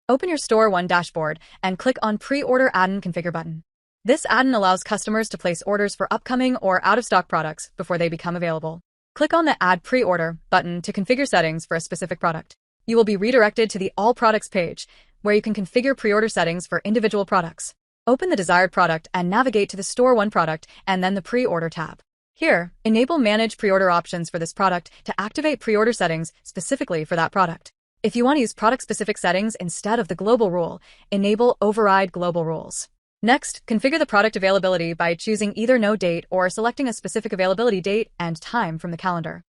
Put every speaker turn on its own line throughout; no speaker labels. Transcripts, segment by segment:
Open your Store One dashboard and click on Pre-Order Addon Configure button. This add-on allows customers to place orders for upcoming or out-of-stock products before they become available. Click on the Add Pre-Order button to configure settings for a specific product. You will be redirected to the All Products page, where you can configure pre-order settings for individual products. Open the desired product and navigate to the Store One product and then the Pre-Order tab. Here, enable Manage Pre-Order options for this product to activate pre-order settings specifically for that product. If you want to use product-specific settings instead of the global rule, enable Override Global Rules. Next, configure the product availability by choosing either No Date or selecting a specific availability date and time from the calendar.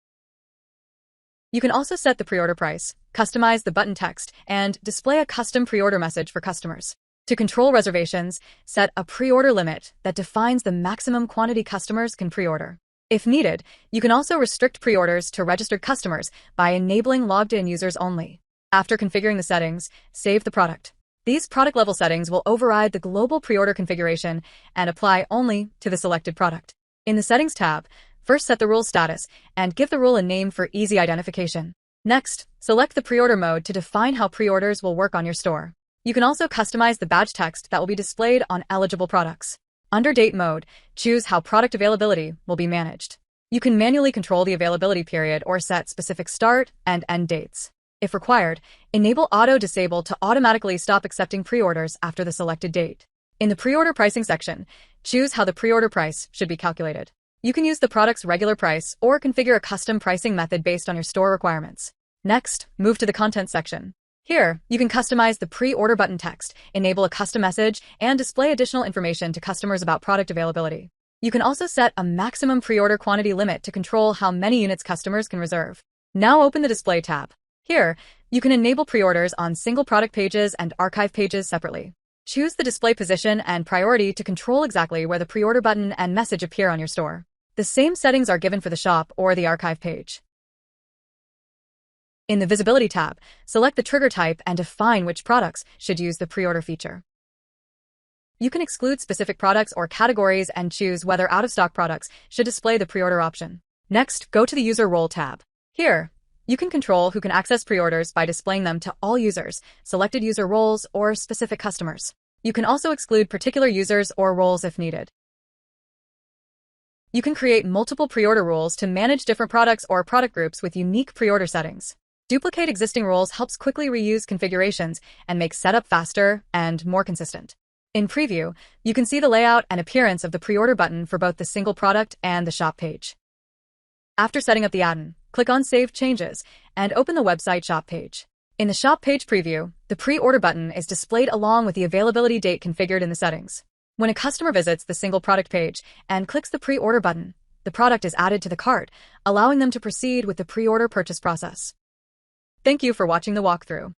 You can also set the pre-order price, customize the button text, and display a custom pre-order message for customers. To control reservations, set a pre-order limit that defines the maximum quantity customers can pre-order. If needed, you can also restrict pre-orders to registered customers by enabling logged-in users only. After configuring the settings, save the product. These product-level settings will override the global pre-order configuration and apply only to the selected product. In the Settings tab, first set the rule status and give the rule a name for easy identification. Next, select the pre-order mode to define how pre-orders will work on your store. You can also customize the badge text that will be displayed on eligible products. Under Date mode, choose how product availability will be managed. You can manually control the availability period or set specific start and end dates. If required, enable Auto Disable to automatically stop accepting pre-orders after the selected date. In the Pre-order Pricing section, choose how the pre-order price should be calculated. You can use the product's regular price or configure a custom pricing method based on your store requirements. Next, move to the Content section. Here, you can customize the pre-order button text, enable a custom message, and display additional information to customers about product availability. You can also set a maximum pre-order quantity limit to control how many units customers can reserve. Now open the Display tab. Here, you can enable pre-orders on single product pages and archive pages separately. Choose the display position and priority to control exactly where the pre-order button and message appear on your store. The same settings are given for the shop or the archive page. In the Visibility tab, select the trigger type and define which products should use the pre-order feature. You can exclude specific products or categories and choose whether out-of-stock products should display the pre-order option. Next, go to the User Role tab. Here, you can control who can access pre-orders by displaying them to all users, selected user roles, or specific customers. You can also exclude particular users or roles if needed. You can create multiple pre-order rules to manage different products or product groups with unique pre-order settings. Duplicate existing rules helps quickly reuse configurations and make setup faster and more consistent. In Preview, you can see the layout and appearance of the pre-order button for both the single product and the shop page. After setting up the add-on, click on Save Changes and open the website shop page. In the shop page preview, the pre-order button is displayed along with the availability date configured in the settings. When a customer visits the single product page and clicks the pre-order button, the product is added to the cart, allowing them to proceed with the pre-order purchase process. Thank you for watching the walkthrough.